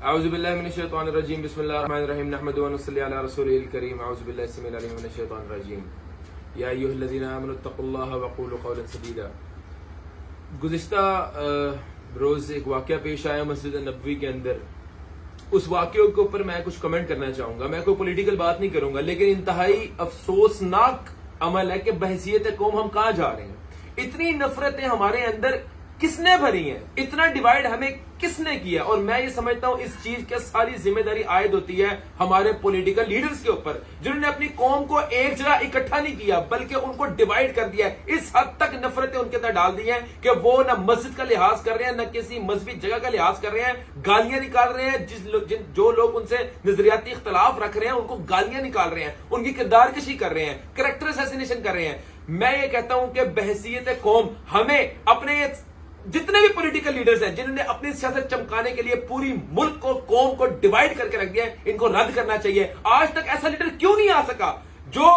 اعوذ باللہ من الشیطان الرجیم بسم اللہ الرحمن الرحیم نحمدہ ونصلی علی رسولہ الکریم اعوذ باللہ السمیع العلیم من الشیطان الرجیم یا ایھا الذین آمنوا اتقوا اللہ وقولوا قولا سدیدا۔ گزشتہ روز ایک واقعہ پیش آیا مسجد نبوی کے اندر، اس واقعے کے اوپر میں کچھ کمنٹ کرنا چاہوں گا۔ میں کوئی پولیٹیکل بات نہیں کروں گا، لیکن انتہائی افسوسناک عمل ہے کہ بحیثیت قوم ہم کہاں جا رہے ہیں۔ اتنی نفرتیں ہمارے اندر کس نے بھری ہیں، اتنا ڈیوائیڈ ہمیں کس نے کیا، اور میں یہ سمجھتا ہوں اس چیز کی ساری ذمہ داری عائد ہوتی ہے ہمارے پولیٹیکل لیڈرز کے اوپر، جنہوں نے اپنی قوم کو ایک جگہ اکٹھا نہیں کیا بلکہ ان کو ڈیوائیڈ کر دیا ہے۔ اس حد تک نفرتیں ان کے اندر ڈال دی ہیں کہ وہ نہ مسجد کا لحاظ کر رہے ہیں، نہ کسی مذہبی جگہ کا لحاظ کر رہے ہیں، گالیاں نکال رہے ہیں۔ جو لوگ ان سے نظریاتی اختلاف رکھ رہے ہیں ان کو گالیاں نکال رہے ہیں، ان کی کردار کشی کر رہے ہیں، کریکٹر اسیسینیشن کر رہے ہیں۔ میں یہ کہتا ہوں کہ بحیثیت قوم ہمیں اپنے جتنے بھی پولیٹیکل لیڈرز ہیں جنہوں نے اپنی سیاست چمکانے کے لیے پوری ملک کو، قوم کو ڈیوائیڈ کر کے رکھ دیا ہے، ان کو رد کرنا چاہیے۔ آج تک ایسا لیڈر کیوں نہیں آ سکا جو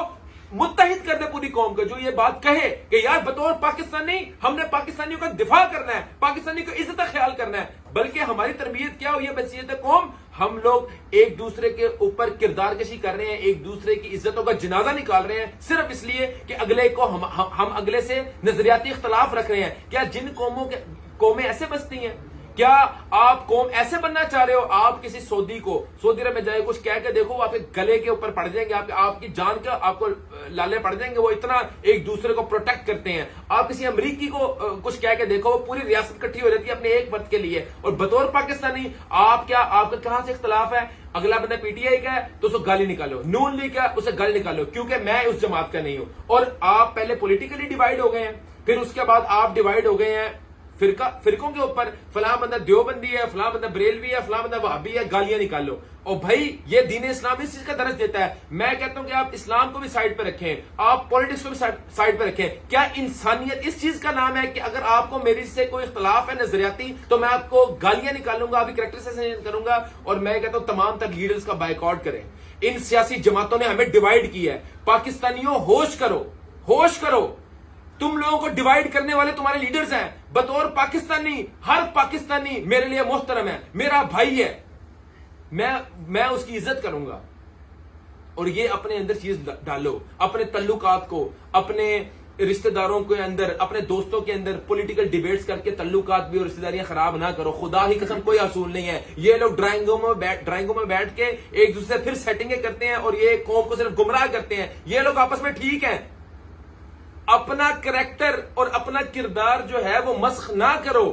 متحد کر دے پوری قوم کو، جو یہ بات کہے کہ یار بطور پاکستانی ہم نے پاکستانیوں کا دفاع کرنا ہے، پاکستانی کو عزت کا خیال کرنا ہے، بلکہ ہماری تربیت کیا ہوئی ہے بحیثیت قوم، ہم لوگ ایک دوسرے کے اوپر کردار کشی کر رہے ہیں، ایک دوسرے کی عزتوں کا جنازہ نکال رہے ہیں، صرف اس لیے کہ اگلے کو ہم اگلے سے نظریاتی اختلاف رکھ رہے ہیں۔ کیا جن قومیں ایسے بستی ہیں؟ کیا آپ قوم ایسے بننا چاہ رہے ہو؟ آپ کسی سعودی کو، سعودی عرب میں جائے کچھ کہہ کے دیکھو، وہ آپ کے گلے کے اوپر پڑ جائیں گے، آپ کی جان کا آپ کو لالے پڑ جائیں گے، وہ اتنا ایک دوسرے کو پروٹیکٹ کرتے ہیں۔ آپ کسی امریکی کو کچھ کہہ کے دیکھو، وہ پوری ریاست کٹھی ہو جاتی ہے اپنے ایک وقت کے لیے، اور بطور پاکستانی آپ کا کہاں سے اختلاف ہے؟ اگلا بندہ پی ٹی آئی کا ہے تو اسے گالی نکالو، نون لیگ کا اسے گالی نکالو، کیونکہ میں اس جماعت کا نہیں ہوں۔ اور آپ پہلے پولیٹیکلی ڈیوائیڈ ہو گئے ہیں، پھر اس کے بعد آپ ڈیوائیڈ ہو گئے ہیں فرقوں کے اوپر، فلاں بندہ دیوبندی ہے، فلاں بندہ بریلوی ہے، فلاں بندہ وہابی ہے، گالیاں نکالو۔ اور بھائی یہ دین اسلام اس چیز کا درس دیتا ہے۔ میں کہتا ہوں کہ آپ اسلام کو بھی سائڈ پہ رکھیں، آپ پولیٹکس کو بھی سائڈ پہ رکھیں۔ کیا انسانیت اس چیز کا نام ہے کہ اگر آپ کو میری سے کوئی اختلاف ہے نظریاتی تو میں آپ کو گالیاں نکالوں گا، آپ کی کریکٹر اسیسینیشن کروں گا؟ اور میں کہتا ہوں تمام تر لیڈرز کا بائیکاٹ کریں۔ ان سیاسی جماعتوں نے ہمیں ڈیوائیڈ کیا ہے۔ پاکستانیوں ہوش کرو، ہوش کرو، تم لوگوں کو ڈیوائیڈ کرنے والے تمہارے لیڈرز ہیں۔ بطور پاکستانی ہر پاکستانی میرے لیے محترم ہے، میرا بھائی ہے، میں اس کی عزت کروں گا۔ اور یہ اپنے اندر چیز ڈالو، اپنے تعلقات کو، اپنے رشتہ داروں کے اندر، اپنے دوستوں کے اندر پولیٹیکل ڈیبیٹس کر کے تعلقات بھی اور رشتہ داریاں خراب نہ کرو۔ خدا ہی قسم کوئی اصول نہیں ہے۔ یہ لوگ ڈرائنگوں میں بیٹھ کے ایک دوسرے سے پھر سیٹنگیں کرتے ہیں اور یہ قوم کو صرف گمراہ کرتے ہیں۔ یہ لوگ آپس میں ٹھیک ہیں، اپنا کریکٹر اور اپنا کردار جو ہے وہ مسخ نہ کرو۔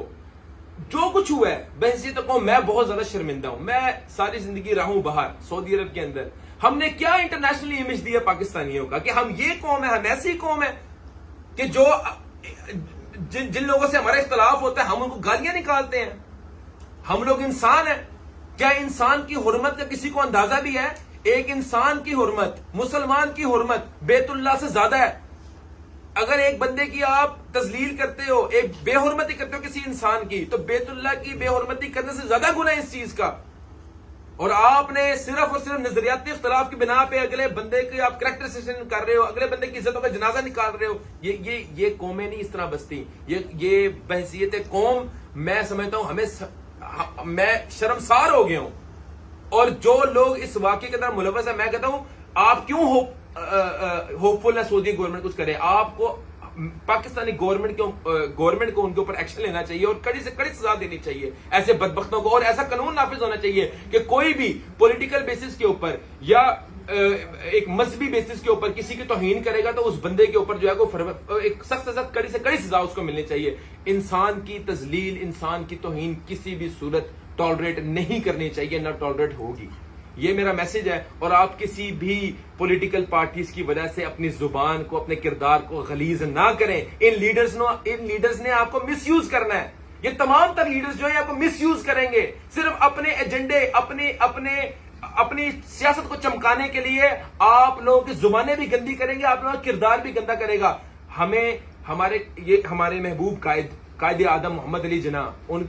جو کچھ ہوا ہے بحیثیت قوم، میں بہت زیادہ شرمندہ ہوں۔ میں ساری زندگی رہا ہوں باہر سعودی عرب کے اندر، ہم نے کیا انٹرنیشنل امیج دی ہے پاکستانیوں کا کہ ہم یہ قوم ہے، ہم ایسی قوم ہے کہ جو جن لوگوں سے ہمارا اختلاف ہوتا ہے ہم ان کو گالیاں نکالتے ہیں۔ ہم لوگ انسان ہیں۔ کیا انسان کی حرمت کا کسی کو اندازہ بھی ہے؟ ایک انسان کی حرمت، مسلمان کی حرمت بیت اللہ سے زیادہ ہے۔ اگر ایک بندے کی آپ تذلیل کرتے ہو، ایک بے حرمتی کرتے ہو کسی انسان کی، تو بیت اللہ کی بے حرمتی کرنے سے زیادہ گناہ ہے اس چیز کا۔ اور آپ نے صرف اور صرف نظریاتی اختلاف کی بنا پہ اگلے بندے کی آپ کریکٹر اسیسینیشن کر رہے ہو، اگلے بندے کی عزتوں کا جنازہ نکال رہے ہو۔ یہ قومیں نہیں اس طرح بستی۔ یہ بحیثیت قوم میں سمجھتا ہوں میں شرمسار ہو گیا ہوں۔ اور جو لوگ اس واقعے کے اندر ملوث ہیں، میں کہتا ہوں آپ کیوں ہوپ فل ہے سعودی گورنمنٹ کچھ کرے؟ آپ کو پاکستانی گورنمنٹ کو ان کے اوپر ایکشن لینا چاہیے اور کڑی سے کڑی سزا دینی چاہیے ایسے بدبختوں کو، اور ایسا قانون نافذ ہونا چاہیے کہ کوئی بھی پولیٹیکل بیسس کے اوپر یا ایک مذہبی بیسس کے اوپر کسی کی توہین کرے گا تو اس بندے کے اوپر جو ہے ایک سخت سے سخت، کڑی سے کڑی سزا اس کو ملنی چاہیے۔ انسان کی تذلیل، انسان کی توہین کسی بھی صورت ٹالریٹ نہیں کرنی چاہیے، نہ ٹالریٹ ہوگی۔ یہ میرا میسج ہے۔ اور آپ کسی بھی پولیٹیکل پارٹیز کی وجہ سے اپنی زبان کو، اپنے کردار کو غلیظ نہ کریں۔ ان لیڈرز نے آپ کو مس یوز کرنا ہے۔ یہ تمام تر لیڈرز جو ہے آپ کو مس یوز کریں گے، صرف اپنے ایجنڈے، اپنی سیاست کو چمکانے کے لیے آپ لوگوں کی زبانیں بھی گندی کریں گے، آپ لوگوں کا کردار بھی گندا کرے گا۔ ہمارے محبوب قائد اعظم محمد علی جناح، ان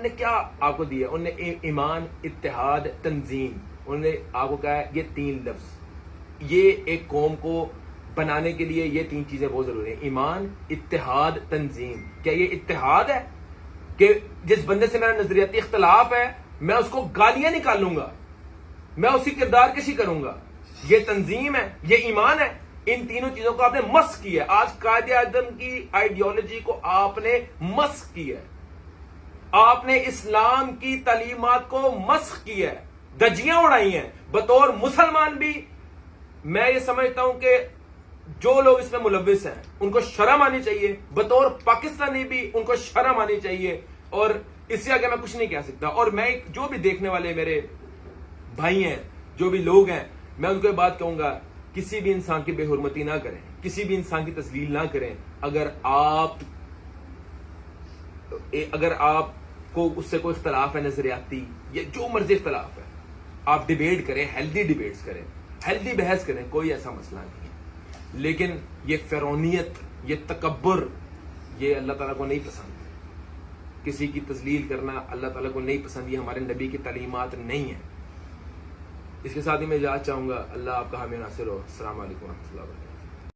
نے کیا آپ کو دیا؟ انہوں نے ایمان، اتحاد، تنظیم، انہوں نے آپ کو کہا ہے یہ 3 لفظ، یہ ایک قوم کو بنانے کے لیے یہ 3 چیزیں بہت ضروری ہیں: ایمان، اتحاد، تنظیم۔ کیا یہ اتحاد ہے کہ جس بندے سے میرا نظریاتی اختلاف ہے میں اس کو گالیاں نکالوں گا، میں اسی کردار کشی کروں گا. یہ تنظیم ہے، یہ ایمان ہے. ان تینوں چیزوں کو آپ نے مسخ کیا ہے. آج قائد اعظم کی آئیڈیالوجی کو آپ نے مسخ کیا ہے. آپ نے اسلام کی تعلیمات کو مسخ کیا ہے، دجیاں اڑائی ہیں. بطور مسلمان بھی میں یہ سمجھتا ہوں کہ جو لوگ اس میں ملوث ہیں ان کو شرم آنی چاہیے. بطور پاکستانی بھی ان کو شرم آنی چاہیے. اور اس سے آگے میں کچھ نہیں کہہ سکتا. اور میں جو بھی دیکھنے والے میرے بھائی ہیں، جو بھی لوگ ہیں، میں ان کو یہ بات کہوں گا، کسی بھی انسان کی بے حرمتی نہ کریں، کسی بھی انسان کی تذلیل نہ کریں. اگر آپ کو اس سے کوئی اختلاف ہے نظریاتی یا جو مرضی اختلاف ہے، آپ ڈیبیٹ کریں، ہیلدی ڈیبیٹس کریں، ہیلدی بحث کریں، کوئی ایسا مسئلہ نہیں ہے. لیکن یہ فرعونیت، یہ تکبر، یہ اللہ تعالیٰ کو نہیں پسند. کسی کی تذلیل کرنا اللہ تعالیٰ کو نہیں پسند. یہ ہمارے نبی کی تعلیمات نہیں ہیں. اس کے ساتھ ہی میں اجازت چاہوں گا. اللہ آپ کا حامی ناصر ہو. السلام علیکم و رحمۃ اللہ وبرکاتہ.